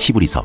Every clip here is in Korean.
히브리서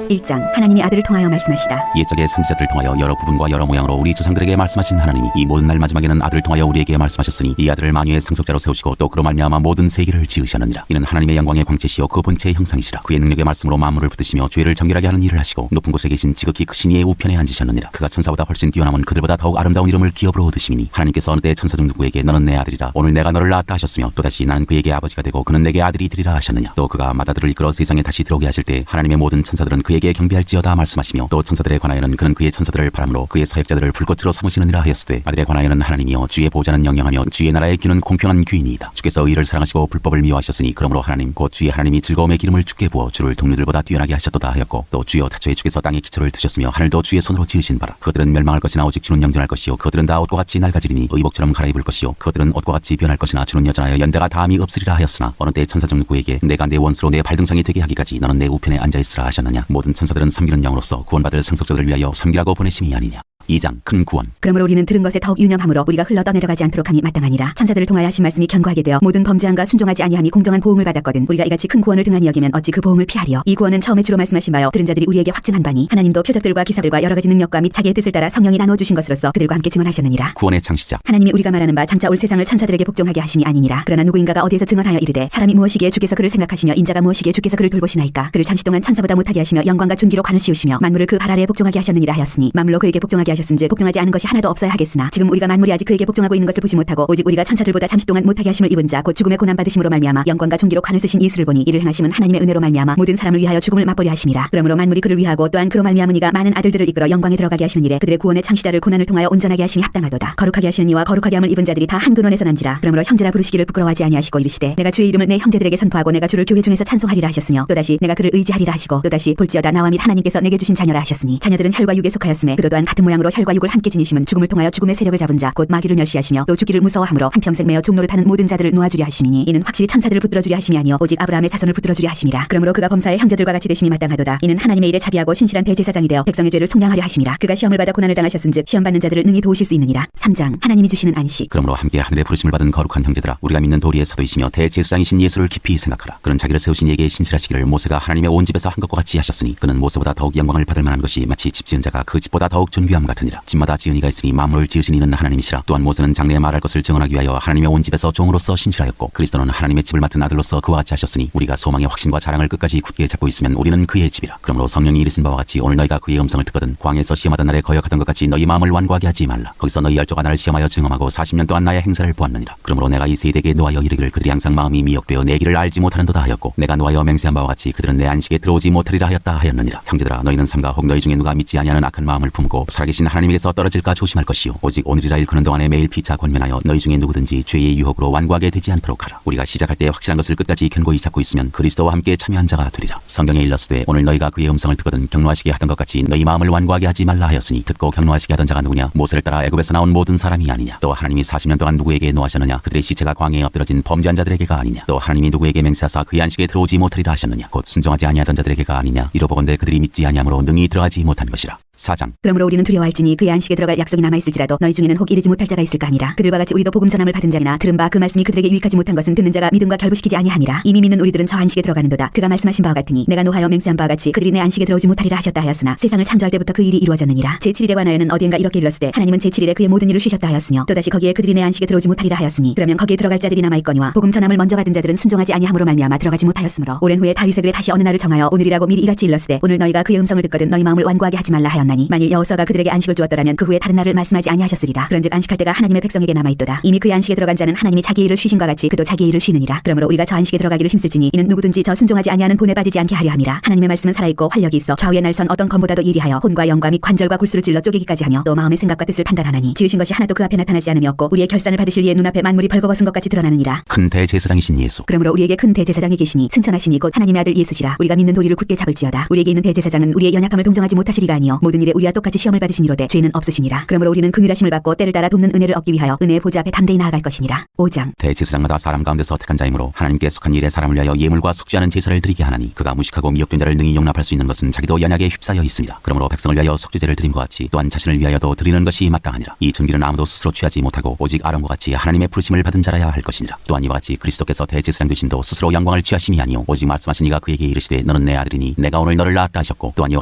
1장 하나님이 아들을 통하여 말씀하시다. 옛적의 선지자들을 통하여 여러 부분과 여러 모양으로 우리 조상들에게 말씀하신 하나님이 이 모든 날 마지막에는 아들을 통하여 우리에게 말씀하셨으니 이 아들을 만유의 상속자로 세우시고 또 그로 말미암아 모든 세계를 지으셨느니라. 이는 하나님의 영광의 광채시요 그 본체의 형상이시라. 그의 능력의 말씀으로 만물을 붙드시며 죄를 정결하게 하는 일을 하시고 높은 곳에 계신 지극히 크신 이의 우편에 앉으셨느니라. 그가 천사보다 훨씬 뛰어남은 그들보다 더욱 아름다운 이름을 기업으로 얻으시니 하나님께서 어느 때 천사 중 누구에게 너는 내 아들이라 오늘 내가 너를 낳았다 하셨으며 또다시 나는 그에게 아버지가 되고 그는 내게 아들이 되리라 하셨느냐. 또 그가 맏아들을 이끌어 세상에 다시 들어오게 하실 때 하나님의 모든 천사들은 그에게 경배할지어다 말씀하시며 또 천사들에 관하여는 그는 그의 천사들을 바람으로 그의 사역자들을 불꽃으로 삼으시느니라 하였으되 아들에 관하여는 하나님이여 주의 보호자는 영영하며 주의 나라의 귀는 공평한 귀인이이다. 주께서 의를 사랑하시고 불법을 미워하셨으니 그러므로 하나님 곧 주의 하나님이 즐거움의 기름을 주께 부어 주를 동료들보다 뛰어나게 하셨도다 하였고 또 주여 타초에 주께서 땅에 기초를 두셨으며 하늘도 주의 손으로 지으신 바라. 그들은 멸망할 것이나 오직 주는 영존할 것이요 그들은 다 옷과 같이 낡아지리니 의복처럼 갈아입을 것이요 그들은 옷과 같이 변할 것이나 주는 여전하여 연대가 다함이 없으리라 하였으나 어느 때 천사 중 누구에게 내가 내 원수로 내 발등상이 되게 하기까지 너는 내 우편에 앉아있으라 하셨느냐. 모든 천사들은 섬기는 영으로서 구원받을 상속자들을 위하여 섬기라고 보내심이 아니냐. 2장 큰 구원. 그러므로 우리는 들은 것에 더욱 유념함으로 우리가 흘러 떠내려가지 않도록 함이 마땅하니라. 천사들을 통하여 하신 말씀이 견고하게 되어 모든 범죄함과 순종하지 아니함이 공정한 보응을 받았거든 우리가 이같이 큰 구원을 등한히 여기면 어찌 그 보응을 피하리요. 이 구원은 처음에 주로 말씀하신 바요 들은 자들이 우리에게 확증한 바니 하나님도 표적들과 기사들과 여러 가지 능력과 및 자기의 뜻을 따라 성령이 나누어 주신 것으로서 그들과 함께 증언하셨느니라. 구원의 창시자. 하나님이 우리가 말하는 바 장차 올 세상을 천사들에게 복종하게 하심이 아니니라. 그러나 누구인가가 어디에서 증언하여 이르되 사람이 무엇이기에 주께서 그를 생각하시며 인자가 무엇이기에 주께서 그를 돌보시나이까. 그를 잠시 동안 천사보다 못하게 하시며 영광과 존귀로 관을 씌우시며 만물을 그 발 아래에 복종하게 하셨느니라 하였으니 만물로 그에게 복종하게 하셨은즉 복종하지 않은 것이 하나도 없어야 하겠으나 지금 우리가 만물이 아직 그에게 복종하고 있는 것을 보지 못하고 오직 우리가 천사들보다 잠시 동안 못하게 하심을 입은 자 곧 죽음의 고난 받으심으로 말미암아 영광과 존귀로 관을 쓰신 예수를 보니 이를 행하심은 하나님의 은혜로 말미암아 모든 사람을 위하여 죽음을 맛보려 하심이라. 그러므로 만물이 그를 위하고 또한 그로 말미암은 이가 많은 아들들을 이끌어 영광에 들어가게 하시는 일에 그들의 구원의 창시자를 고난을 통하여 온전하게 하심이 합당하도다. 거룩하게 하시는 이와 거룩하게 함을 입은 자들이 다 한 근원에서 난지라. 그러므로 형제라 부르시기를 부끄러워하지 아니하시고 이르시되 내가 주의 이름을 내 형제들에게 선포하고 내가 주를 교회 중에서 찬송하리라 하셨으며 또다시 내가 그를 의지하리라 하시고 또다시 볼지어다 나와 및 하나님께서 내게 주신 자녀라 하셨으니 자녀들은 혈과 육에 속하였음에 그도 또한 같은 모양으로 혈과 육을 함께 지니심은 죽음을 통하여 죽음의 세력을 잡은 자 곧 마귀를 멸시하시며 또 죽기를 무서워함으로 한평생 매어 종노릇하는 모든 자들을 놓아주려 하심이니 이는 확실히 천사들을 붙들어주려 하심이 아니요 오직 아브라함의 자손을 붙들어주려 하심이라. 그러므로 그가 범사의 형제들과 같이 되심이 마땅하도다. 이는 하나님의 일에 자비하고 신실한 대제사장이 되어 백성의 죄를 속량하려 하심이라. 그가 시험을 받아 고난을 당하셨은즉 시험 받는 자들을 능히 도우실 수 있느니라. 3장 하나님이 주시는 안식. 그러므로 함께 하늘의 부르심을 받은 거룩한 형제들아 우리가 믿는 도리의 사도이시며 대제사장이신 예수를 깊이 생각하라. 그는 자기를 세우신 이에게 신실하시기를 모세가 하나님의 온 집에서 한 것과 같이 하셨으니 그는 모세보다 더욱 영광을 받을 만한 것이 마치 집 지은 자가 그 집보다 더욱 존귀함 같으니라. 집마다 지은 이가 있으니 만물을 지으신 이는 하나님이시라. 또한 모세는 장래에 말할 것을 증언하기 위하여 하나님의 온 집에서 종으로서 신실하였고 그리스도는 하나님의 집을 맡은 아들로서 그와 같이 하셨으니 우리가 소망의 확신과 자랑을 끝까지 굳게 잡고 있으면 우리는 그의 집이라. 그러므로 성령이 이르신 바와 같이 오늘 너희가 그의 음성을 듣거든 광야에서 시험하던 날에 거역하던 것 같이 너희 마음을 완고하게 하지 말라. 거기서 너희 열조가 나를 시험하여 증험하고 40년 동안 나의 행사를 보았느니라. 그러므로 내가 이 세대에게 노하여 이르기를 그들이 항상 마음이 미혹되어 내 길을 알지 못하는도다 하였고 내가 노하여 맹세한 바와 같이 그들은 내 안식에 들어오지 못하리라 하였다 하였느니라. 형제들아 너희는 삼가 혹 너희 중에 누가 믿지 아니하는 악한 마음을 품고 살아계신 하나님에게서 떨어질까 조심할 것이요 오직 오늘이라 일컫는 동안에 매일 피차 권면하여 너희 중에 누구든지 죄의 유혹으로 완고하게 되지 않도록 하라. 우리가 시작할 때 확실한 것을 끝까지 견고히 잡고 있으면 그리스도와 함께 참여한 자가 되리라. 성경에 일렀으되 오늘 너희가 그의 음성을 듣거든 경노하시게 하던 것 같이 너희 마음을 완고하게 하지 말라 하였으니 듣고 경노하시게 하던 자가 누구냐. 모세를 따라 애굽에서 나온 모든 사람이 아니냐. 또 하나님이 40년 동안 누구에게 노하셨느냐. 그들의 시체가 광야에 엎드러진 범죄한 자들에게가 아니냐. 또 하나님이 누구에게 맹세하사 그의 안식에 들어오지 못하리라 하셨느냐. 곧 순종하지 아니하던 자들에게가 아니냐. 이로보건대 그들이 믿지 아니하므로 능히 들어가지 못한 것이라. 4장. 그러므로 우리는 두려워할지니 그의 안식에 들어갈 약속이 남아있을지라도 너희 중에는 혹 이르지 못할 자가 있을까 하니라. 그들과 같이 우리도 복음 전함을 받은 자나 들은 바 그 말씀이 그들에게 유익하지 못한 것은 듣는 자가 믿음과 결부시키지 아니함이라. 이미 믿는 우리들은 저 안식에 들어가는도다. 그가 말씀하신 바와 같으니 내가 노하여 맹세한 바와 같이 그들이 내 안식에 들어오지 못하리라 하셨다 하였으나 세상을 창조할 때부터 그 일이 이루어졌느니라. 제7일에 관하여는 어디엔가 이렇게 일렀으되 하나님은 제7일에 그의 모든 일을 쉬셨다 하였으며 또다시 거기에 그들이 내 안식에 들어오지 못하리라 하였으니 그러면 거기에 들어갈 자들이 남아있거니와 복음 전함을 먼저 받은 자들은 순종하지 아니함으로 말미암아 들어가지 못하였으므로 오랜 후에 다윗의 글에 다시 어느 날을 정하여 오늘이라고 미리 이같이 일렀으되 오늘 너희가 그의 음성을 듣거든 너희 마음을 완고하게 하지 말라 하였나니 만일 여호수아가 그들에게 안식을 주었더라면 그 후에 다른 날을 말씀하지 아니하셨으리라. 그런즉 안식할 때가 하나님의 백성에게 남아있도다. 이미 그의 안식에 들어간 자는 하나님이 자기의 일을 쉬신과 같이 그도 자기의 일을 쉬느니라. 그러므로 우리가 저 안식에 들어가기를 힘쓸지니 이는 누구든지 저 순종하지 아니하는 본에 빠지지 않게 하려 함이라. 하나님의 말씀은 살아있고 활력이 있어 좌우의 날선 어떤 검보다도 예리하여 혼과 영과 및 관절과 골수를 찔러 쪼개기까지 하며 또 마음의 생각과 뜻을 판단하나니 지으신 것이 하나도 그 앞에 나타나지 않음이 없고 우리의 결산을 받으실 이의 눈앞에 만물이 벌거벗은 것 같이 드러나느니라. 큰 대제사장이신 예수. 그러므로 우리에게 큰 대제사장이 계시니 승천하시니 곧 하나님의 아들 예수시라. 우리가 믿는 도리를 굳게 잡을지어다. 우리에게 있는 대제사장은 우리의 연약함을 동정하지 못하시리가 아니요 모든 모든 일에 우리와 똑같이 시험을 받으시니로되 죄는 없으시니라. 그러므로 우리는 긍휼하심을 받고 때를 따라 돕는 은혜를 얻기 위하여 은혜의 보좌 앞에 담대히 나아갈 것이니라. 5장. 대제사장마다 사람 가운데서 택한 자이므로 하나님께 속한 일에 사람을 위하여 예물과 속죄하는 제사를 드리게 하나니 그가 무식하고 미혹된 자를 능히 용납할 수 있는 것은 자기도 연약에 휩싸여 있습니다. 그러므로 백성을 위하여 속죄제를 드림과 같이 또한 자신을 위하여도 드리는 것이 마땅하니라. 이 증기는 아무도 스스로 취하지 못하고 오직 아론과 같이 하나님의 부르심을 받은 자라야 할 것이니라. 또한 이와 같이 그리스도께서 대제사장 되심도 스스로 영광을 취하심이 아니요 오직 말씀하신 이가 그에게 이르시되 너는 내 아들이니 내가 오늘 너를 낳았다 하셨고 또한 이와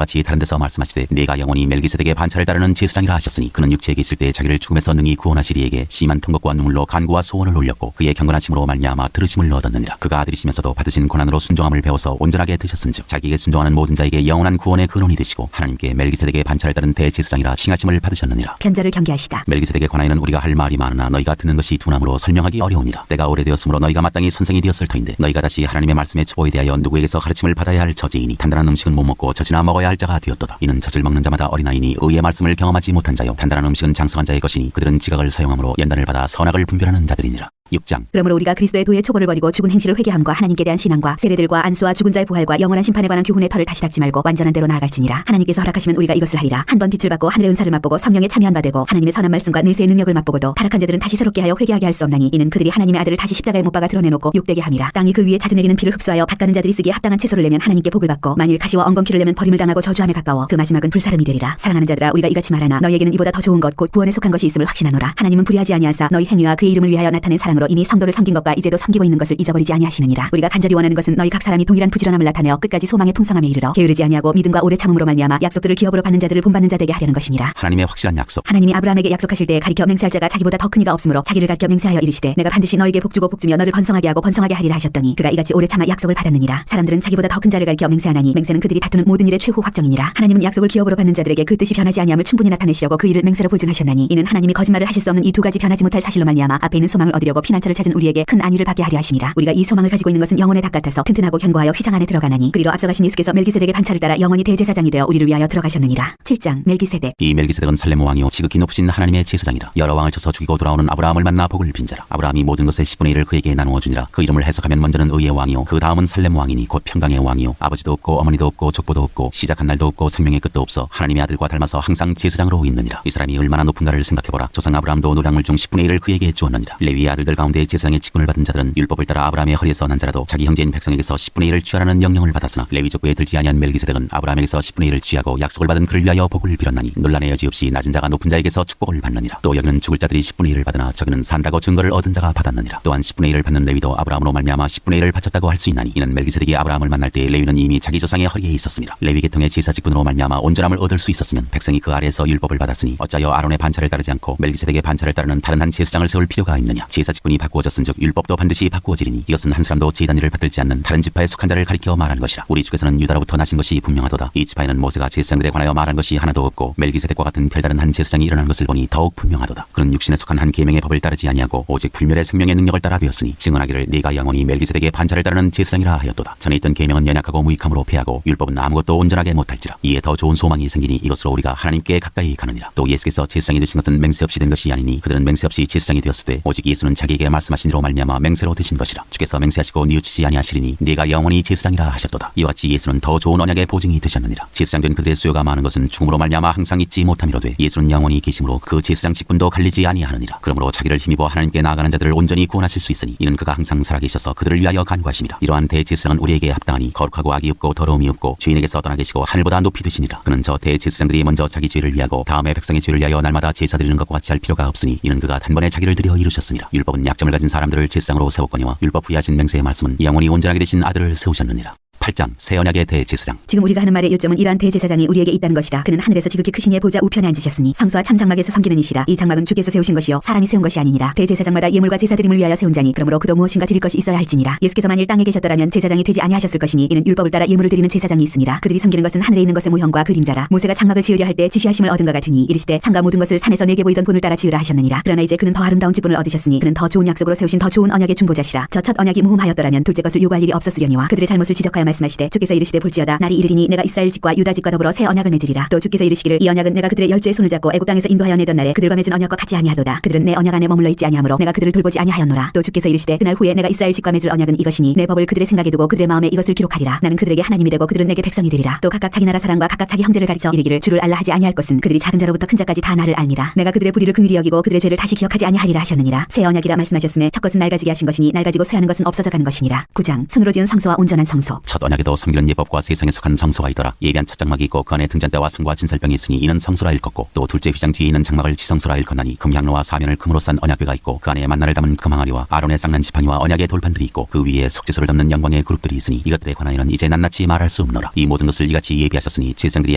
같이 다른 데서 말씀하시되 네가 영원히 멜기세덱의 반차를 따르는 제사장이라 하셨으니 그는 육체에 있을 때 자기를 죽음에서 능히 구원하시리에게 심한 통곡과 눈물로 간구와 소원을 올렸고 그의 경건하심으로 말미암아 들으심을 얻었느니라. 그가 아들이시면서도 받으신 고난으로 순종함을 배워서 온전하게 되셨은즉 자기에게 순종하는 모든 자에게 영원한 구원의 근원이 되시고 하나님께 멜기세덱의 반차를 따른 대제사장이라 칭하심을 받으셨느니라. 편자를 경계하시다. 멜기세덱에 관하여는 우리가 할 말이 많으나 너희가 듣는 것이 둔함으로 설명하기 어려우니라. 때가 오래되었으므로 너희가 마땅히 선생이 되었을 터인데 너희가 다시 하나님의 말씀의 초보에 대하여 누구에게서 가르침을 받아야 할 처지이니 단단한 음식은 못 먹고 젖이나 먹어야 할 자가 되었도다. 이는 젖을 먹는 자마다 어린아이니 의의 말씀을 경험하지 못한 자요 단단한 음식은 장성한 자의 것이니 그들은 지각을 사용함으로 연단을 받아 선악을 분별하는 자들이니라. 6장. 그러므로 우리가 그리스도의 도의 초보를 버리고 죽은 행실을 회개함과 하나님께 대한 신앙과 세례들과 안수와 죽은 자의 부활과 영원한 심판에 관한 교훈의 털을 다시 닦지 말고 완전한 대로 나아갈지니라. 하나님께서 허락하시면 우리가 이것을 하리라. 한 번 빛을 받고 하늘의 은사를 맛보고 성령에 참여한 바 되고 하나님의 선한 말씀과 내세의 능력을 맛보고도 타락한 자들은 다시 새롭게 하여 회개하게 할 수 없나니 이는 그들이 하나님의 아들을 다시 십자가에 못 박아 드러내놓고 욕되게 함이라. 땅이 그 위에 자주 내리는 비를 흡수하여 밭가는 자들이 쓰기에 합당한 채소를 내면 하나님께 복을 받고 만일 가시와 엉겅퀴를 내면 버림을 당하고 저주함에 가까워 그 마지막은 불사름이 되리라. 사랑하는 자들아 우리가 이같이 말하나 너희에게는 이보다 더 좋은 것 곧 구원에 속한 것이 있음을 확신하노라. 하나님은 불의하지 아니하사 너희 행위와 그의 이름을 위하여 나타낸 사랑으로 이미 성도를 섬긴 것과 이제도 섬기고 있는 것을 잊어버리지 아니하시느니라. 우리가 간절히 원하는 것은 너희 각 사람이 동일한 부지런함을 나타내어 끝까지 소망의 풍성함에 이르러 게으르지 아니하고 믿음과 오래 참음으로 말미암아 약속들을 기업으로 받는 자들을 본받는 자 되게 하려는 것이니라. 하나님의 확실한 약속. 하나님이 아브라함에게 약속하실 때 가리켜 맹세할 자가 자기보다 더 큰 이가 없으므로 자기를 가리켜 맹세하여 이르시되 내가 반드시 너에게 복주고 복주며 너를 번성하게 하고 번성하게 하리라 하셨더니 그가 이같이 오래 참아 약속을 받았느니라. 사람들은 자기보다 더 큰 자를 가리켜 맹세하나니 맹세는 그들이 다투는 모든 일의 최후 확정이니라. 하나님은 약속을 기업으로 받는 자들에게 그 뜻이 변하지 아니함을 충분히 나타내시려고 그 일을 맹세로 보증하셨나니 이는 하나님이 거짓말을 하실 수 없는 이 두 가지 변하지 못할 사실로 말미암아 앞에 있는 소망을 얻으려고 피난처를 찾은 우리에게 큰 안위를 받게 하려 하심이라. 우리가 이 소망을 가지고 있는 것은 영혼의 닭 같아서 튼튼하고 견고하여 휘장 안에 들어가나니 그리로 앞서가신 예수께서 멜기세덱의 반차를 따라 영원히 대제사장이 되어 우리를 위하여 들어가셨느니라. 7장. 멜기세덱. 이 멜기세덱은 살렘 왕이요 지극히 높으신 하나님의 제사장이라. 여러 왕을 쳐서 죽이고 돌아오는 아브라함을 만나 복을 빈 자라. 아브라함이 모든 것의 10분의 1을 그에게 나누어 주니라. 그 이름을 해석하면 먼저는 의의 왕이요 그 다음은 살렘 왕이니 곧 평강의 왕이요 아버지도 없고 어머니도 없고 족보도 없고 시작한 날도 없고 생명의 끝도 없어 하나님의 아들과 닮아서 항상 제사장으로 있느니라. 이 사람이 얼마나 높은가를 생각해보라. 조상 아브라함도 노량물 중 10분의 1을 그에게 주었느니라. 레위의 아들들 가운데 제사장의 직분을 받은 자들은 율법을 따라 아브라함의 허리에서 난 자라도 자기 형제인 백성에게서 10분의 1을 취하라는 명령을 받았으나 레위 족보에 들지 아니한 멜기세덱은 아브라함에게서 10분의 1을 취하고 약속을 받은 그를 위하여 복을 빌었나니 논란의 여지 없이 낮은 자가 높은 자에게서 축복을 받느니라. 또 여기는 죽을 자들이 10분의 1을 받으나 저기는 산다고 증거를 얻은 자가 받았느니라. 또한 10분의 1을 받는 레위도 아브라함으로 말미암아 10분의 1을 바쳤다고 할 수 있나니 이는 멜기세덱이 아브라함을 만날 때 레위는 이미 자기 조상의 허리에 있었습니다. 레위 계통의 제사 직분으로 말미암아 온전함을 얻을 수 있었으면 백성이 그 아래에서 율법을 받았으니 어찌하여 아론의 반차를 따르지 않고 멜기세덱의 반차를 따르는 다른 한 제사장을 세울 필요가 있느냐. 제사 직분이 바꾸어졌은즉 율법도 반드시 바꾸어지리니 이것은 한 사람도 제단 일을 받들지 않는 다른 지파에 속한 자를 가리켜 말한 것이라. 우리 주께서는 유다로부터 나신 것이 분명하도다. 이 지파에는 모세가 제사장들에 관하여 말한 것이 하나도 없고 멜기세덱과 같은 별다른 한 제사장이 일어난 것을 보니 더욱 분명하도다. 그는 육신에 속한 한 계명의 법을 따르지 아니하고 오직 불멸의 생명의 능력을 따라 되었으니 증언하기를 네가 영원히 멜기세덱의 반차를 따르는 제사장이라 하였도다. 전에 있던 계명은 연약하고 무익함으로 패하고 율법은 아무것도 온전하게 못할지라. 이에 더 좋은 소망이 생기니 이것으로 우리가 하나님께 가까이 가느니라. 또 예수께서 제사장이 되신 것은 맹세 없이 된 것이 아니니 그들은 맹세 없이 제사장이 되었을 때 오직 예수는 자기에게 말씀하신 이로 말미암아 맹세로 되신 것이라. 주께서 맹세하시고 뉘우치지 아니하시리니 네가 영원히 제사장이라 하셨도다. 이와 같이 예수는 더 좋은 언약의 보증이 되셨느니라. 제사장된 그들의 수요가 많은 것은 죽음으로 말미암아 항상 잊지 못함이로되 예수는 영원히 계심으로 그 제사장 직분도 갈리지 아니하느니라. 그러므로 자기를 힘입어 하나님께 나아가는 자들을 온전히 구원하실 수 있으니 이는 그가 항상 살아계셔서 그들을 위하여 간구하심이라. 이러한 대제사장은 우리에게 합당하니 거룩하고 악이 없고 더러움이 없고 죄인에게서 떠나 계시고 하늘보다 높이 드시니라. 그는 저 대제사장들이 먼저 자기 죄를 위하고 다음에 백성의 죄를 위하여 날마다 제사 드리는 것과 같이 할 필요가 없으니 이는 그가 단번에 자기를 드려 이루셨습니다. 율법은 약점을 가진 사람들을 제사장으로 세웠거니와 율법 후에 하신 맹세의 말씀은 영원히 온전하게 되신 아들을 세우셨느니라. 8장. 새 언약의 대제사장. 지금 우리가 하는 말의 요점은 이러한 대제사장이 우리에게 있다는 것이라. 그는 하늘에서 지극히 크신 이의 보좌 우편에 앉으셨으니 성소와 참 장막에서 섬기는 이시라. 이 장막은 주께서 세우신 것이요 사람이 세운 것이 아니니라. 대제사장마다 예물과 제사드림을 위하여 세운 자니 그러므로 그도 무엇인가 드릴 것이 있어야 할지니라. 예수께서 만일 땅에 계셨더라면 제사장이 되지 아니하셨을 것이니 이는 율법을 따라 예물을 드리는 제사장이 있음이라. 그들이 섬기는 것은 하늘에 있는 것의 모형과 그림자라. 모세가 장막을 지으려 할 때 지시하심을 얻은 것 같으니 이르시되 상가 모든 것을 산에서 내게 보이던 본을 따라 지으라 하셨느니라. 그러나 이제 그는 더 아름다운 직분을 얻으셨으니 그는 더 좋은 약속으로 세우신 더 좋은 언약의 중보자시라. 저 첫 언약이 무흠하였더라면 둘째 것을 요구할 일이 없었으려니와 그들의 잘못을 지적하여 말씀하시되 주께서 이르시되 볼지어다 날이 이르리니 내가 이스라엘 집과 유다 집과 더불어 새 언약을 맺으리라. 또 주께서 이르시기를 이 언약은 내가 그들의 열조의 손을 잡고 애굽 땅에서 인도하여 내던 날에 그들과 맺은 언약과 같지 아니하도다. 그들은 내 언약 안에 머물러 있지 아니하므로 내가 그들을 돌보지 아니하였노라. 또 주께서 이르시되 그날 후에 내가 이스라엘 집과 맺을 언약은 이것이니 내 법을 그들의 생각에 두고 그들의 마음에 이것을 기록하리라. 나는 그들에게 하나님이 되고 그들은 내게 백성이 되리라. 또 각각 자기 나라 사람과 각각 자기 형제를 가르쳐 이르기를 주를 알라 하지 아니할 것은 그들이 작은 자로부터 큰 자까지 다 나를 알미라. 내가 그들의 불의를 긍휼히 여기고 그들의 죄를 다시 기억하지 아니하리라 하셨느니라. 새 언약이라 말씀하셨음에 첫 것은 낡아지게 하신 것이니 낡아지고 쇠하는 것은 없어져 가는 것이니라. 9장 손으로 지은 성소와 온전한 성소. 첫 언약에도 섬기는 예법과 세상에 속한 성소가 있더라. 예비한 첫 장막이 있고 그 안에 등잔대와 상과 진설병이 있으니 이는 성소라 일컫고 또 둘째 휘장 뒤에 있는 장막을 지성소라 일컫나니 금향로와 사면을 금으로 싼 언약궤가 있고 그 안에 만나를 담은 금항아리와 아론의 쌍난 지팡이와 언약의 돌판들이 있고 그 위에 속죄소를 담는 영광의 그룹들이 있으니 이것들에 관하여는 이제 낱낱이 말할 수 없노라. 이 모든 것을 이같이 예비하셨으니 제사장들이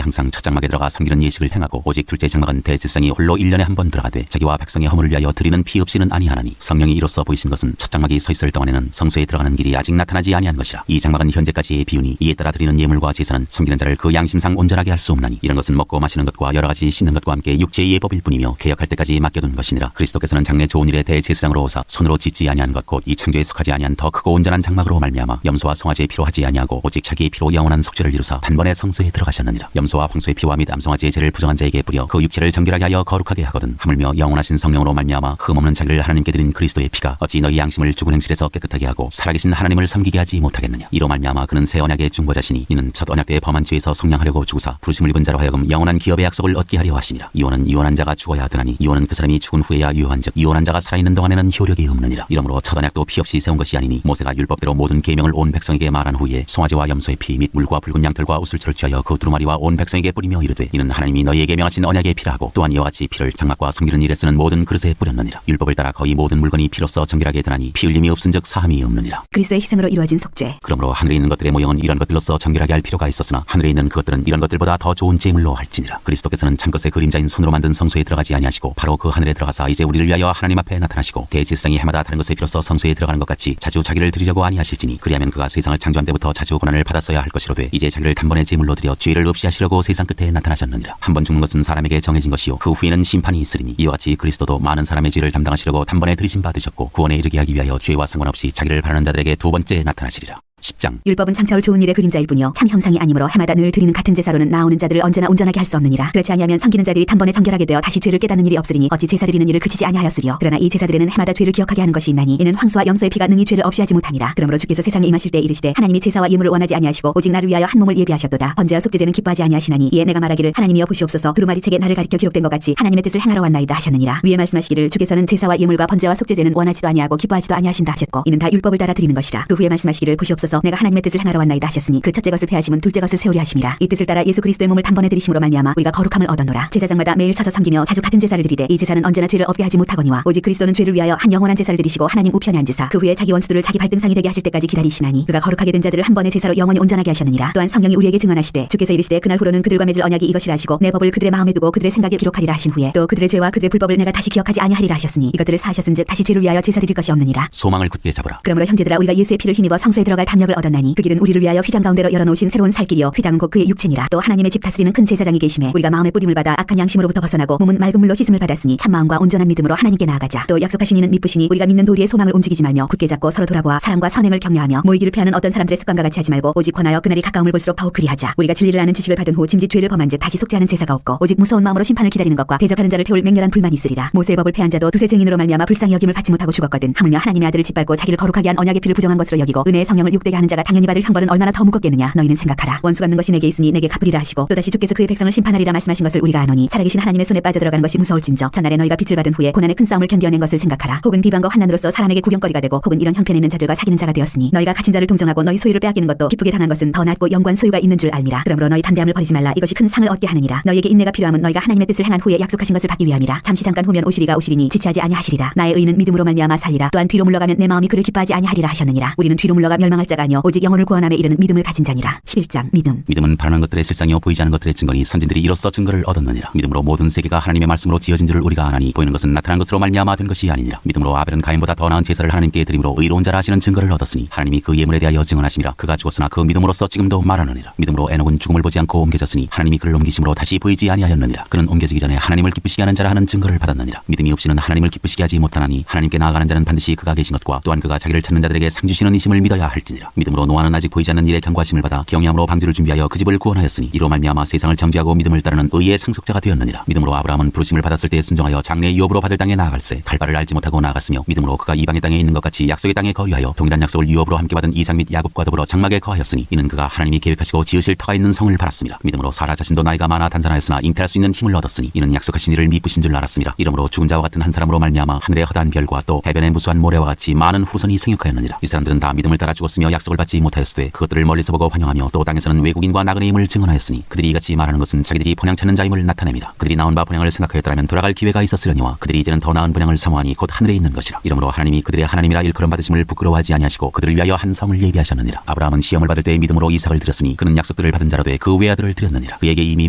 항상 첫 장막에 들어가 섬기는 예식을 행하고 오직 둘째 장막은 대제사장이 홀로 1년에 한 번 들어가되 자기와 백성의 허물을 위하여 드리는 피 없이는 아니하나니 성령이 이로써 보이신 것은 첫 장막이 서 있을 동안에는 성소에 들어가는 길이 아직 나타나지 아니한 것이라. 이 장막은 현재까지의 비유니 이에 따라 드리는 예물과 제사는 섬기는 자를 그 양심상 온전하게 할 수 없나니 이런 것은 먹고 마시는 것과 여러 가지 씻는 것과 함께 육체의 예법일 뿐이며 개혁할 때까지 맡겨둔 것이니라. 그리스도께서는 장래 좋은 일에 대제사장으로 오사 손으로 짓지 아니한 것 곧 이 창조에 속하지 아니한 더 크고 온전한 장막으로 말미암아 염소와 송아지의 피로 하지 아니하고 오직 자기의 피로 영원한 속죄를 이루사 단번에 성소에 들어가셨느니라. 염소와 황소의 피와 및 암송아지의 죄를 부정한 자에게 뿌려 그 육체를 정결하게 하여 거룩하게 하거든 하물며 영원하신 성령으로 말미암아 흠없는 자기를 하나님께 드린 그리스도의 피가 어찌 너희 양심을 죽은 행실에서 깨끗하게 하고 살아계신 하나님을 섬기게 하지 못하겠느냐. 이로 말미암아 그는 새 언약의 중보자시니 이는 첫 언약 때의 범한 죄에서 속량하려고 주사 부르심을 입은 자로 하여금 영원한 기업의 약속을 얻게 하려 하심이라. 이혼은 이혼한 자가 죽어야 하더니 이혼은 그 사람이 죽은 후에야 유효한즉 이혼한 자가 살아있는 동안에는 효력이 없느니라. 이러므로 첫 언약도 피 없이 세운 것이 아니니 모세가 율법대로 모든 계명을 온 백성에게 말한 후에 송아지와 염소의 피 및 물과 붉은 양털과 우슬초를 취하여 그 두루마리와 온 백성에게 뿌리며 이르되 이는 하나님이 너희에게 명하신 언약의 피라 하고 또한 이와 같이 피를 장막과 섬기는 일에 쓰는 모든 그릇에 뿌렸느니라. 율법을 따라 거의 모든 물건이 피로써 정결하게 되나니 피 흘림이 없은즉 사함이 없느니라. 그리스도의 희생으로 이루어진 속죄. 그러므로 하늘에 있는 것들의 모형은 이런 것들로서 정결하게 할 필요가 있었으나 하늘에 있는 그것들은 이런 것들보다 더 좋은 제물로 할지니라. 그리스도께서는 참것의 그림자인 손으로 만든 성소에 들어가지 아니하시고 바로 그 하늘에 들어가사 이제 우리를 위하여 하나님 앞에 나타나시고 대제사장이 해마다 다른 것의 피로써 성소에 들어가는 것 같이 자주 자기를 드리려고 아니하실지니 그리하면 그가 세상을 창조한 때부터 자주 고난을 받았어야 할 것이로되 이제 자기를 단번에 제물로 드려 죄를 없이 하시려고 세상 끝에 나타나셨느니라. 한 번 죽는 것은 사람에게 정해진 것이요 그 후에는 심판이 있으리니 이와 같이 그리스도도 많은 사람의 죄를 담당하시려고 단번에 들이심 받으셨고 구원에 이르게 하기 위하여 죄와 상관없이 자기를 바라는 자들에게 두 번째 나타나시리라. 10장 율법은 창차올 좋은 일의 그림자일 뿐이요 참 형상이 아니므로 해마다 늘 드리는 같은 제사로는 나오는 자들을 언제나 온전하게 할 수 없느니라. 그렇지 아니하면 섬기는 자들이 단번에 정결하게 되어 다시 죄를 깨닫는 일이 없으리니 어찌 제사 드리는 일을 그치지 아니하였으리요. 그러나 이 제사들에는 해마다 죄를 기억하게 하는 것이 있나니 이는 황소와 염소의 피가 능히 죄를 없이 하지 못함이라. 그러므로 주께서 세상에 임하실 때 이르시되 하나님이 제사와 예물을 원하지 아니하시고 오직 나를 위하여 한 몸을 예비하셨도다. 번제와 속죄제는 기뻐하지 아니하시나니 이에 내가 말하기를 하나님이여 보시옵소서 두루마리 책에 나를 가리켜 기록된 것 같이 하나님의 뜻을 행하러 왔나이다 하셨느니라. 위에 말씀하시기를 주께서는 제사와 예물과 번제와 속죄제는 원하지도 아니하고 기뻐하지도 아니하신다 하셨고 이는 다 율법을 따라 드리는 것이라. 또 후에 말씀하시기를 보시옵소서 내가 하나님의 뜻을 행하러 왔나이다 하셨으니 그 첫째 것을 폐하심은 둘째 것을 세우려 하심이라. 이 뜻을 따라 예수 그리스도의 몸을 단번에 드리심으로 말미암아 우리가 거룩함을 얻었노라. 제사장마다 매일 서서 섬기며 자주 같은 제사를 드리되 이 제사는 언제나 죄를 없게 하지 못하거니와 오직 그리스도는 죄를 위하여 한 영원한 제사를 드리시고 하나님 우편에 앉으사 그 후에 자기 원수들을 자기 발등상이 되게 하실 때까지 기다리시나니 그가 거룩하게 된 자들을 한 번의 제사로 영원히 온전하게 하셨느니라. 또한 성령이 우리에게 증언하시되 주께서 이르시되 그날 후로는 그들과 맺을 언약이 이것이라 하시고 내 법을 그들의 마음에 두고 그들의 생각에 기록하리라 하신 후에 또 그들의 죄와 그들의 불법을 내가 다시 기억하지 아니하리라 하셨으니 이것들을 사하셨은즉 다시 죄를 위하여 제사 드릴 것이 없느니라. 소망을 굳게 잡으라. 그러므로 형제들아 우리가 예수의 피를 힘입어 성소에 들어갈 담력을 얻었나니 그 길은 우리를 위하여 휘장 가운데로 열어놓으신 새로운 살 길이요 휘장은 곧 그의 육체니라. 또 하나님의 집 다스리는 큰 제사장이 계심에 우리가 마음의 뿌림을 받아 악한 양심으로부터 벗어나고 몸은 맑은 물로 씻음을 받았으니 참마음과 온전한 믿음으로 하나님께 나아가자. 또 약속하신 이는 미쁘시니 우리가 믿는 도리의 소망을 움직이지 말며 굳게 잡고 서로 돌아보아 사랑과 선행을 격려하며 모이기를 패하는 어떤 사람들의 습관과 같이 하지 말고 오직 권하여 그날이 가까움을 볼수록 더욱 그리하자. 우리가 진리를 아는 지식을 받은 후 짐짓 죄를 범한즉 다시 속죄하는 제사가 없고 오직 무서운 마음으로 심판을 기다리는 것과 대적하는 자를 태울 맹렬한 불만이 있으리라. 모세의 법을 패한 자도 두세 증인으로 말미암아 불쌍히 여김을 받지 못하고 죽었거든. 하물며 하나님의 아들을 짓밟고 자기를 거룩하게 한 언약의 피를 부정한 것으로 여기고 은혜의 성령을 욕되게 하는 자가 당연히 받을 형벌은 얼마나 더 무겁겠느냐. 너희는 생각하라. 원수 갚는 것이 내게 있으니 내게 갚으리라 하시고 또다시 주께서 그의 백성을 심판하리라 말씀하신 것을 우리가 아노니 살아계신 하나님의 손에 빠져들어가는 것이 무서울진저 전날에 너희가 빚을 받은 후에 고난의 큰 싸움을 견뎌낸 것을 생각하라. 혹은 비방과 환난으로서 사람에게 구경거리가 되고 혹은 이런 형편에 있는 자들과 사귀는 자가 되었으니 너희가 갇힌 자를 동정하고 너희 소유를 빼앗기는 것도 기쁘게 당한 것은 더 낫고 영구한 소유가 있는 줄 알미라. 그러므로 너희 담대함을 버리지 말라. 이것이 큰 상을 얻게 하느니라. 너희에게 인내가 필요함은 너희가 하나님의 뜻을 행한 후에 약속하신 것을 받기 위함이라. 잠시 잠깐 후면 오시리가 오시리니 지체하지 아니하시리라. 나의 의는 믿음으로 말미암아 살리라. 또한 뒤로 물러가면 내 마음이 그를 기뻐하지 아니하리라 하셨느니라. 우리는 뒤로 물러가 멸망할 자가 아니요 오직 영혼을 구원함에 이르는 믿음을 가진 자니라. 11장 믿음은 바라는 것들의 실상이요 보이지 않는 것들의 증거니 선진들이 이로써 증거를 얻었느니라. 믿음으로 모든 세계가 하나님의 말씀으로 지어진 줄을 우리가 아나니 보이는 것은 나타난 것으로 말미암아 된 것이 아니니라. 믿음으로 아벨은 가인보다 더 나은 제사를 하나님께 드림으로 의로운 자라 하시는 증거를 얻었으니 하나님이 그 예물에 대하여 증언하심이라. 그가 죽었으나 그 믿음으로써 지금도 말하느니라. 믿음으로 에녹은 죽음을 보지 않고 옮겨졌으니 하나님이 그를 옮기심으로 다시 보이지 아니하였느니라. 그는 옮겨지기 전에 하나님을 기쁘시게 하는 자라 하는 증거를 받았느니라. 믿음이 없이는 하나님을 기쁘시게 하지 못하나니 하나님께 나아가는 자는 반드시 그가 계신 것과 또한 그가 자기를 찾는 자들에게 상 주시는 이심을 믿어야 할지니라. 믿음이 믿음으로 노아는 아직 보이지 않는 일에 경고하심을 받아 경외함으로 방주를 준비하여 그 집을 구원하였으니 이로 말미암아 세상을 정죄하고 믿음을 따르는 의의 상속자가 되었느니라. 믿음으로 아브라함은 부르심을 받았을 때 순종하여 장래 유업으로 받을 땅에 나아갈새 갈바를 알지 못하고 나아갔으며 믿음으로 그가 이방의 땅에 있는 것 같이 약속의 땅에 거류하여 동일한 약속을 유업으로 함께 받은 이삭 및 야곱과 더불어 장막에 거하였으니 이는 그가 하나님이 계획하시고 지으실 터가 있는 성을 바랐습니다. 믿음으로 사라 자신도 나이가 많아 단산하였으나 잉태할 수 있는 힘을 얻었으니 이는 약속하신 이를 미쁘신 줄 알았습니다. 이러므로 죽은 자와 같은 한 사람으로 말미암아 하늘의 허다한 별과 또 해변의 무수한 모래와 같이 많은 후손이 생육하였느니라. 이 사람들은 다 믿음을 따라 죽었으며 약속을 받지 못하였으되 그것들을 멀리서 보고 환영하며 또 땅에서는 외국인과 나그네임을 증언하였으니 그들이 이같이 말하는 것은 자기들이 본향 찾는 자임을 나타냅니다. 그들이 나온 바 본향을 생각하였더라면 돌아갈 기회가 있었으려니와 그들이 이제는 더 나은 본향을 사모하니 곧 하늘에 있는 것이라. 이러므로 하나님이 그들의 하나님이라 일컬음 받으심을 부끄러워하지 아니하시고 그들을 위하여 한 성을 예비하셨느니라. 아브라함은 시험을 받을 때 믿음으로 이삭을 드렸으니 그는 약속들을 받은 자로 돼 그 외아들을 드렸느니라. 그에게 이미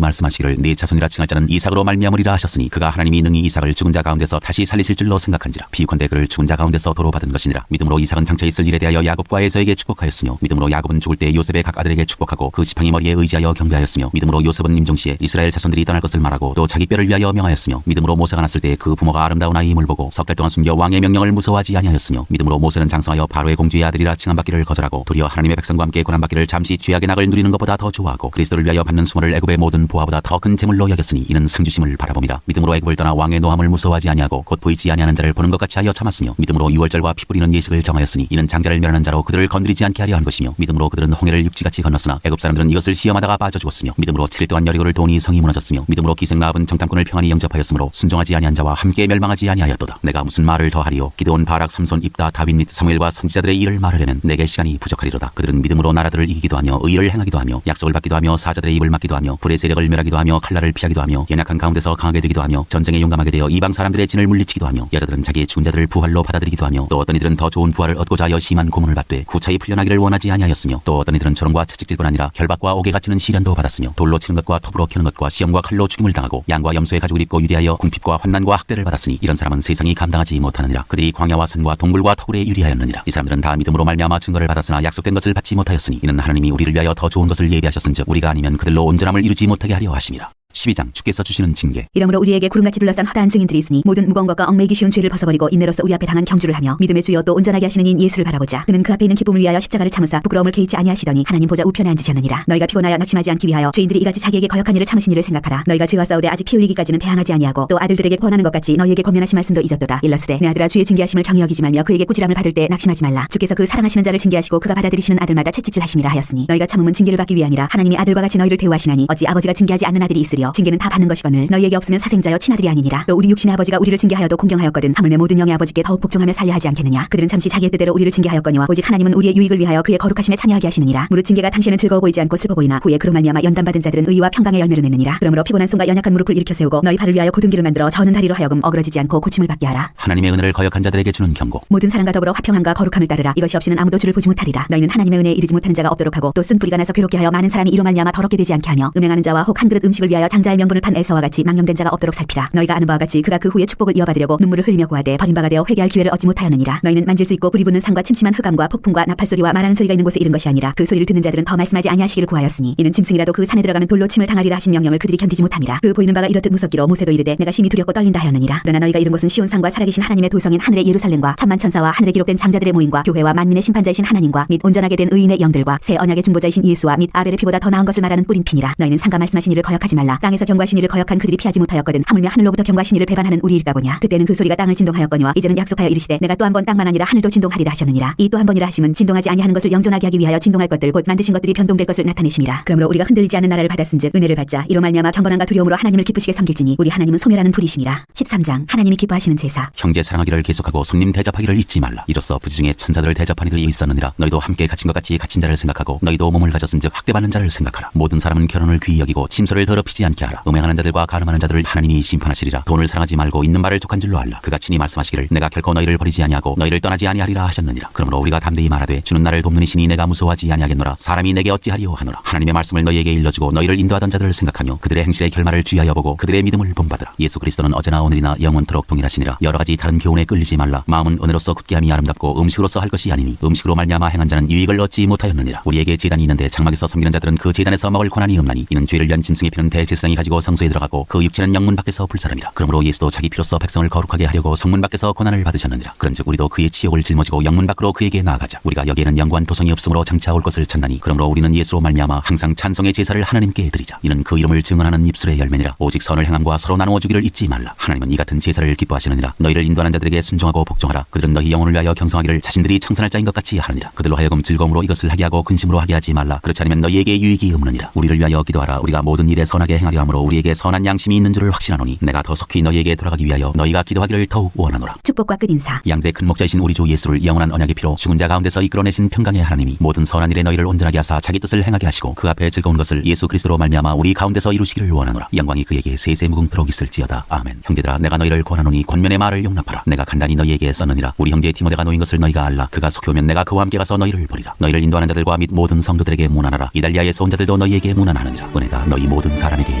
말씀하시기를 네 자손이라 칭할 자는 이삭으로 말미암으리라 하셨으니 그가 하나님이 능히 이삭을 죽은 자 가운데서 다시 살리실 줄로 생각한지라. 비유컨대 그를 죽은 자 가운데서 도로 받은 것이니라. 믿음으로 이삭은 장차 있을 일에 대하여 야곱과 에서에게 축복하였으며 믿음으로 야곱은 죽을 때 요셉의 각 아들에게 축복하고 그 지팡이 머리에 의지하여 경배하였으며 믿음으로 요셉은 임종시에 이스라엘 자손들이 떠날 것을 말하고 또 자기 뼈를 위하여 명하였으며 믿음으로 모세가 났을 때 그 부모가 아름다운 아이임을 보고 석 달 동안 숨겨 왕의 명령을 무서워하지 아니하였으며 믿음으로 모세는 장성하여 바로의 공주의 아들이라 칭함받기를 거절하고 도리어 하나님의 백성과 함께 고난받기를 잠시 죄악의 낙을 누리는 것보다 더 좋아하고 그리스도를 위하여 받는 수모를 애굽의 모든 보화보다 더 큰 재물로 여겼으니 이는 상주심을 바라봄이라. 믿음으로 애굽을 떠나 왕의 노함을 무서워하지 아니하고 곧 보이지 아니하는 자를 보는 것 같이 하여 참았으며 믿음으로 유월절과 피 뿌리는 예식을 정하였으니 이는 장자를 멸하는 자로 그들을 건드리지 않게 하려 한 것이며 믿음으로 그들은 홍해를 육지같이 건넜으나 애굽 사람들은 이것을 시험하다가 빠져 죽었으며 믿음으로 7일 동안 여리고를 도니 성이 무너졌으며 믿음으로 기생 라합은 정탐꾼을 평안히 영접하였으므로 순종하지 아니한 자와 함께 멸망하지 아니하였도다. 내가 무슨 말을 더하리요. 기드온 바락 삼손 입다 다윗 및 사무엘과 선지자들의 일을 말하려면 내게 시간이 부족하리로다. 그들은 믿음으로 나라들을 이기기도 하며 의를 행하기도 하며 약속을 받기도 하며 사자들의 입을 막기도 하며 불의 세력을 멸하기도 하며 칼날을 피하기도 하며 연약한 가운데서 강하게 되기도 하며 전쟁에 용감하게 되어 이방 사람들의 진을 물리치기도 하며 여자들은 자기의 죽은 자들을 부활로 받아들이기도 하며 또 어떤 이들은 더 좋은 부활을 얻고자 하여 심한 고문을 받되 구차히 풀려나기를 원하지 아니하였으며 또 어떤 이들은 조롱과 채찍질뿐 아니라 결박과 옥에 갇히는 시련도 받았으며 돌로 치는 것과 톱으로 캐는 것과 시험과 칼로 죽임을 당하고 양과 염소의 가죽을 입고 유리하여 궁핍과 환난과 학대를 받았으니 이런 사람은 세상이 감당하지 못하느니라. 그들이 광야와 산과 동굴과 토굴에 유리하였느니라. 이 사람들은 다 믿음으로 말미암아 증거를 받았으나 약속된 것을 받지 못하였으니 이는 하나님이 우리를 위하여 더 좋은 것을 예비하셨은즉 우리가 아니면 그들로 온전함을 이루지 못하게 하려 하심이라. 12장 주께서 주시는 징계. 이러므로 우리에게 구름같이 둘러싼 허다한 증인들이 있으니 모든 무거운 것과 얽매이기 쉬운 죄를 벗어버리고 인내로서 우리 앞에 당한 경주를 하며 믿음의 주여 또 온전하게 하시는 인 예수를 바라보자. 그는 그 앞에 있는 기쁨을 위하여 십자가를 참으사 부끄러움을 개의치 아니하시더니 하나님 보좌 우편에 앉으셨느니라. 너희가 피곤하여 낙심하지 않기 위하여 죄인들이 이같이 자기에게 거역한 일을 참으신 일을 생각하라. 너희가 죄와 싸우되 아직 피 흘리기까지는 대항하지 아니하고 또 아들들에게 권하는 것 같이 너희에게 권면하신 말씀도 잊었도다. 일러스되 내 아들아 주의 징계하심을 정히 여기지 말며 그에게 꾸지람을 받을 때 낙심하지 말라. 주께서 그 사랑하시는 자를 징계하시고 그가 받아들이시는 아들마다 채찍질하심이라 하였으니 너희가 참음은 징계를 받기 위함이라. 하나님이 아들과 같이 너희를 대우하시나니 어찌 아버지가 징계하지 않는 아들이 있으려. 징계는 다 받는 것이거늘 너희에게 없으면 사생자여 친아들이 아니니라. 또 우리 육신의 아버지가 우리를 징계하여도 공경하였거든 하물며 모든 영의 아버지께 더욱 복종하며 살려 하지 않겠느냐. 그들은 잠시 자기의 뜻대로 우리를 징계하였거니와 오직 하나님은 우리의 유익을 위하여 그의 거룩하심에 참여하게 하시느니라. 무릇 징계가 당시에는 즐거워 보이지 않고 슬퍼 보이나 후에 그로 말미암아 연단받은 자들은 의와 평강의 열매를 맺느니라. 그러므로 피곤한 손과 연약한 무릎을 일으켜 세우고 너희 발을 위하여 고등기를 만들어 저는 다리로 하여금 어그러지지 않고 고침을 받게 하라. 하나님의 은혜를 거역한 자들에게 주는 경고. 모든 사람과 더불어 화평함과 거룩함을 따르라. 이것이 없이는 아무도 주를 보지 못하리라. 너희는 하나님의 은혜에 이르지 못하는 자가 없도록 하고 또 쓴 뿌리가 나서 괴롭게 하여 많은 사람이 이로 말미암아 더럽게 되지 않게 하며 음행하는 자와 혹 한 그릇 음식을 위하여 장자의 명분을 판 에서와 같이 망령된 자가 없도록 살피라. 너희가 아는 바와 같이 그가 그 후에 축복을 이어받으려고 눈물을 흘리며 고하되 버린 바가 되어 회개할 기회를 얻지 못하였느니라. 너희는 만질 수 있고 불이 붙는 산과 침침한 흑암과 폭풍과 나팔 소리와 말하는 소리가 있는 곳에 이른 것이 아니라 그 소리를 듣는 자들은 더 말씀하지 아니하시기를 구하였으니 이는 짐승이라도 그 산에 들어가면 돌로 침을 당하리라 하신 명령을 그들이 견디지 못함이라. 그 보이는 바가 이렇듯 무섭기로 모세도 이르되 내가 심히 두렵고 떨린다 하였느니라. 그러나 너희가 이른 곳은 시온 산과 살아계신 하나님의 도성인 하늘의 예루살렘과 천만 천사와 하늘에 기록된 장자들의 모임과 교회와 만민의 심판자이신 하나님과 및 온전하게 된 의인의 영들과 새 언약의 중보자이신 예수와 및 아벨의 피보다 더 나은 것을 말하는 뿌린 피니라. 너희는 상가 말씀하신 이를 거역하지 말라. 땅에서 경고하신 이를 거역한 그들이 피하지 못하였거든 하물며 하늘로부터 경고하신 이를 배반하는 우리일까 보냐. 그때는 그 소리가 땅을 진동하였거니와 이제는 약속하여 이르시되 내가 또 한 번 땅만 아니라 하늘도 진동하리라 하셨느니라. 이 또 한 번이라 하심은 진동하지 아니하는 것을 영존하게 하기 위하여 진동할 것들 곧 만드신 것들이 변동될 것을 나타내심이라. 그러므로 우리가 흔들리지 않는 나라를 받았은즉 은혜를 받자. 이로 말미암아 경건함과 두려움으로 하나님을 기쁘시게 섬길지니 우리 하나님은 소멸하는 불이심이라. 13장 하나님이 기뻐하시는 제사. 형제 사랑하기를 계속하고 손님 대접하기를 잊지 말라. 이로써 부지 중에 천사들을 대접한 이들이 있었느니라. 너희도 함께 갇힌 것 같이 갇힌 자를 생각하고 너희도 몸을 가졌은즉 학대받는 자를 생각하라. 모든 사람은 결혼을 귀히 여기고 침소를 더럽히지 않게 하라. 음행하는 자들과 가늠하는 자들을 하나님이 심판하시리라. 돈을 사랑하지 말고 있는 말을 족한 줄로 알라. 그가 친히 말씀하시기를 내가 결코 너희를 버리지 아니하고 너희를 떠나지 아니하리라 하셨느니라. 그러므로 우리가 담대히 말하되 주는 나를 돕는 이시니 내가 무서워하지 아니하겠노라. 사람이 내게 어찌하리요 하노라. 하나님의 말씀을 너희에게 일러주고 너희를 인도하던 자들을 생각하며 그들의 행실의 결말을 주의하여 보고 그들의 믿음을 본받으라. 예수 그리스도는 어제나 오늘이나 영원토록 동일하시니라. 여러 가지 다른 교훈에 끌리지 말라. 마음은 은혜로서 굳게 함이 아름답고 음식으로서 할 것이 아니니 음식으로 말미암아 행한 자는 유익을 얻지 못하였느니라. 우리에게 제단이 있는데 장막에서 섬기는 자들은 그 제단에서 먹을 권한이 없나니 이는 죄를 위한 짐승의 피는 대제사 세상이 가지고 성소에 들어가고 그 육체는 영문 밖에서 불사람이라. 그러므로 예수도 자기 피로써 백성을 거룩하게 하려고 성문 밖에서 고난을 받으셨느니라. 그런즉 우리도 그의 치욕을 짊어지고 영문 밖으로 그에게 나아가자. 우리가 여기에는 영구한 도성이 없으므로 장차 올 것을 찾나니 그러므로 우리는 예수로 말미암아 항상 찬송의 제사를 하나님께 드리자. 이는 그 이름을 증언하는 입술의 열매니라. 오직 선을 행함과 서로 나누어 주기를 잊지 말라. 하나님은 이 같은 제사를 기뻐하시느니라. 너희를 인도하는 자들에게 순종하고 복종하라. 그들은 너희 영혼을 위하여 경성하기를 자신들이 청산할 자인 것 같이 하느니라. 그들로 하여금 즐거움으로 이것을 하게 하고 근심으로 하게 하지 말라. 그렇지 않으면 너희에게 유익이 없느니라. 우리를 위하여 기도하라. 우리가 모든 일에 선하게 행하려 함으로 우리에게 선한 양심이 있는 줄을 확신하노니 내가 더 속히 너희에게 돌아가기 위하여 너희가 기도하기를 더욱 원하노라. 축복과 끝인사. 양들의 큰 목자이신 우리 주 예수를 영원한 언약의 피로 죽은 자 가운데서 이끌어내신 평강의 하나님이 모든 선한 일에 너희를 온전하게 하사 자기 뜻을 행하게 하시고 그 앞에 즐거운 것을 예수 그리스도로 말미암아 우리 가운데서 이루시기를 원하노라. 영광이 그에게 세세 무궁토록 있을지어다. 아멘. 형제들아 내가 너희를 권하노니 권면의 말을 용납하라. 내가 간단히 너희에게 썼느니라. 우리 형제 디모데가 놓인 것을 너희가 알라. 그가 속히 오면 내가 그와 함께 가서 너희를 보리라. 너희를 인도하는 자들과 및 모든 성도들에게 문안하라. 이달리아에서 온 자들도 너희에게 문안하느니라. 은혜가 너희 모든 사람에게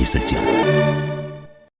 있을지어다.